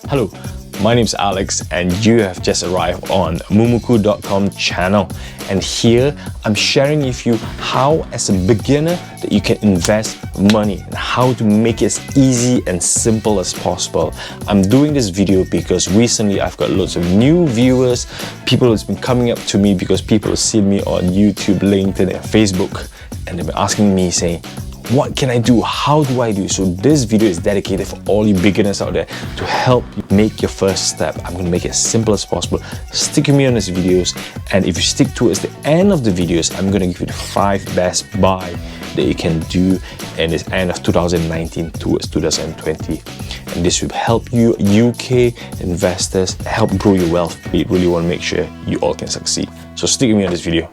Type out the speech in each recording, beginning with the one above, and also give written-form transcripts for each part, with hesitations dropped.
Hello, my name's Alex and you have just arrived on moomoocoo.com channel, and here I'm sharing with you how as a beginner that you can invest money and how to make it as easy and simple as possible. I'm doing this video because recently I've got loads of new viewers, people who's been coming up to me because people have seen me on YouTube, LinkedIn and Facebook, and they've been asking me saying, what can I do? How do I do? So this video is dedicated for all you beginners out there to help you make your first step. I'm going to make it as simple as possible. Stick with me on these videos, and if you stick towards the end of the videos, I'm going to give you the 5 best buy that you can do in this end of 2019 towards 2020. And this will help you UK investors help grow your wealth. We really want to make sure you all can succeed. So stick with me on this video.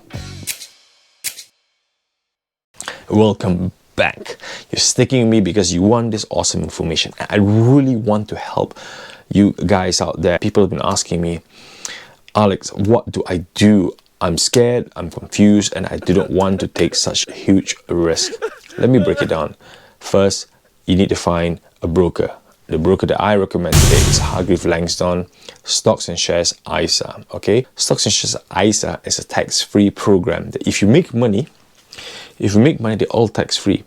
Welcome back. You're sticking with me because you want this awesome information. I really want to help you guys out there. People have been asking me, Alex, what do I do? I'm scared, I'm confused, and I didn't want to take such a huge risk. Let me break it down. First, you need to find a broker. The broker that I recommend today is Hargreaves Langston Stocks and Shares ISA. Okay, Stocks and Shares ISA is a tax-free program that if you make money, they're all tax-free,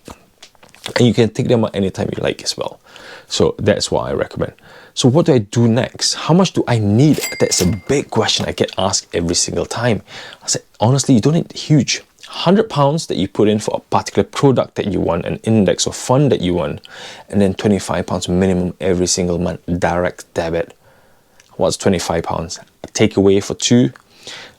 and you can take them out anytime you like as well. So that's what I recommend. So what do I do next? How much do I need? That's a big question I get asked every single time. I said, honestly, you don't need huge. £100 that you put in for a particular product that you want, an index or fund that you want, and then £25 minimum every single month, direct debit. What's £25? A takeaway for 2.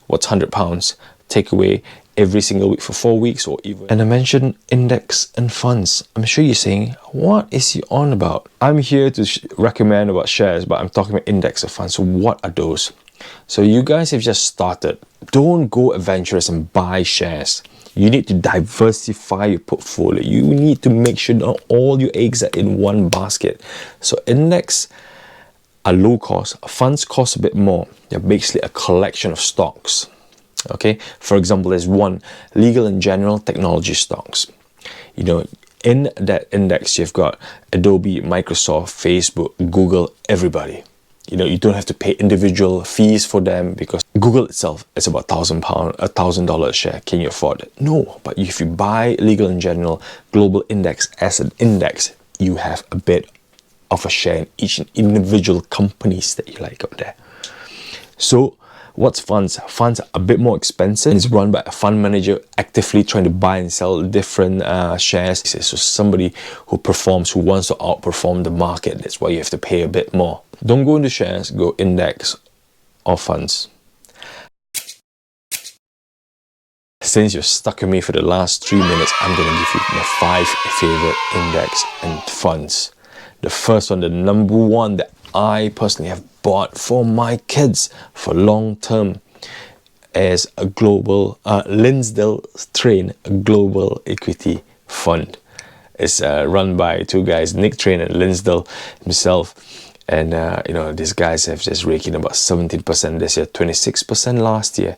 What's £100? Takeaway every single week for 4 weeks or even. And I mentioned index and funds. I'm sure you're saying, what is he on about? I'm here to recommend about shares, but I'm talking about index and funds. So what are those? So you guys have just started. Don't go adventurous and buy shares. You need to diversify your portfolio. You need to make sure not all your eggs are in one basket. So index are low cost. Funds cost a bit more. They're basically a collection of stocks. Okay, for example, there's one, legal and general technology stocks. You know, in that index, you've got Adobe, Microsoft, Facebook, Google, everybody. You know, you don't have to pay individual fees for them because Google itself is about $1,000 a share. Can you afford it? No, but if you buy legal and general global index as an index, you have a bit of a share in each individual companies that you like out there. So what's funds? Funds are a bit more expensive. It's run by a fund manager actively trying to buy and sell different shares. So somebody who performs, who wants to outperform the market. That's why you have to pay a bit more. Don't go into shares, go index or funds. Since you're stuck with me for the last 3 minutes, I'm going to give you my 5 favorite index and funds. The first one, the number one that I personally have bought for my kids for long term, is a global Lindsell Train global equity fund. It's run by 2 guys, Nick Train and Lindsell himself, and you know, these guys have just raked in about 17% this year, 26% last year.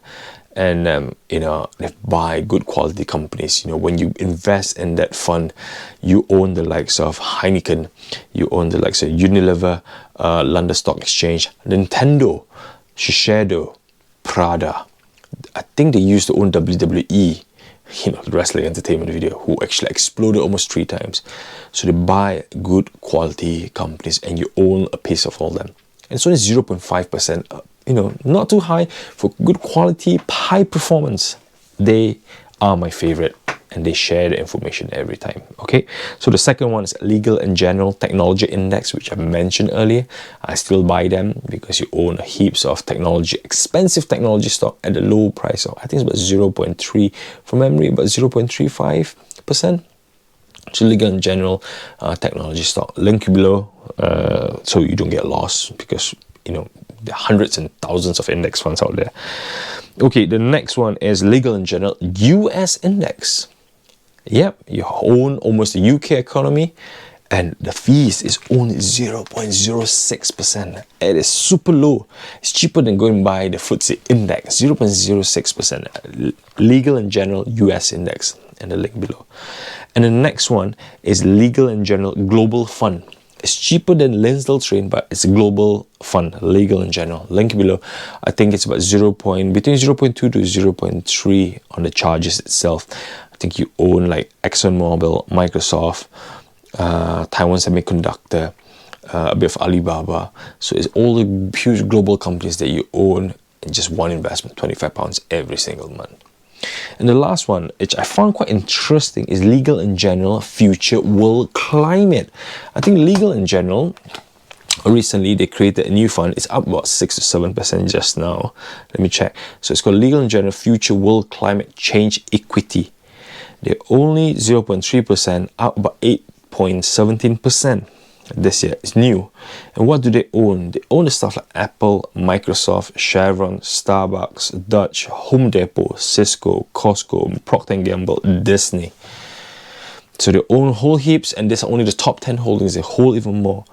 And you know, they buy good quality companies. You know, when you invest in that fund, you own the likes of Heineken, you own the likes of Unilever, London Stock Exchange, Nintendo, Shiseido, Prada. I think they used to own WWE, you know, the wrestling entertainment video, who actually exploded almost 3 times. So they buy good quality companies and you own a piece of all them. And it's only 0.5%. You know, not too high for good quality, high performance. They are my favorite and they share the information every time. Okay, so the second one is legal and general technology index, which I mentioned earlier. I still buy them because you own heaps of technology, expensive technology stock at a low price of, I think it's about 0.3 from memory, about 0.35%. So legal and general technology stock. Link below so you don't get lost, because you know, there are hundreds and thousands of index funds out there. Okay, the next one is legal and general US index. Yep, you own almost the UK economy, and the fees is only 0.06%. It is super low. It's cheaper than going by the FTSE index, 0.06%. Legal and general US index, and the link below. And the next one is legal and general global fund. It's cheaper than Lindsell Train, but it's a global fund, legal in general. Link below. I think it's about between 0.2 to 0.3 on the charges itself. I think you own like ExxonMobil, Microsoft, Taiwan Semiconductor, a bit of Alibaba. So it's all the huge global companies that you own in just one investment, £25 every single month. And the last one, which I found quite interesting, is Legal in General Future World Climate. I think Legal in General, recently they created a new fund. It's up about 6 to 7% just now. Let me check. So it's called Legal in General Future World Climate Change Equity. They're only 0.3%, up about 8.17% this year. It's new. And what do they own? They own the stuff like Apple, Microsoft, Chevron, Starbucks, Dutch, Home Depot, Cisco, Costco, Procter & Gamble, Disney. So they own whole heaps, and these are only the top 10 holdings. They hold even more.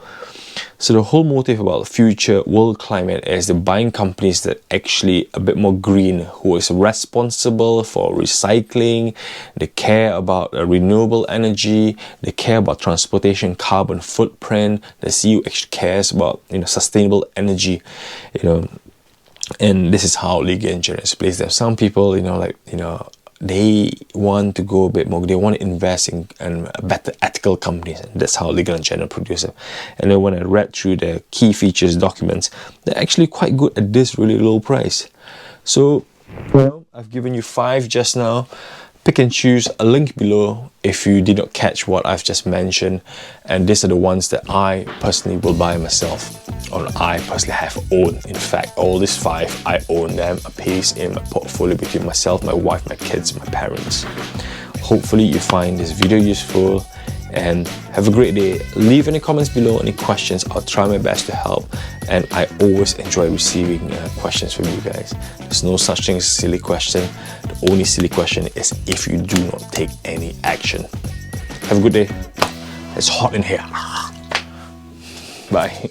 So the whole motive about future world climate is they're buying companies that actually a bit more green, who is responsible for recycling, they care about renewable energy, they care about transportation carbon footprint, the CEO actually cares about sustainable energy, and this is how legal engineers plays them. Some people, they want to go a bit more, they want to invest in better ethical companies, and that's how Legal & General produce them. And then when I read through the key features documents, they're actually quite good at this really low price. So I've given you 5 just now. Pick and choose. A link below if you did not catch what I've just mentioned, and these are the ones that I personally will buy myself, or I personally have owned. In fact, all these 5, I own them, a piece in my portfolio between myself, my wife, my kids, my parents. Hopefully you find this video useful, and have a great day. Leave any comments below, any questions. I'll try my best to help, and I always enjoy receiving questions from you guys. There's no such thing as a silly question. The only silly question is if you do not take any action. Have a good day. It's hot in here. Bye.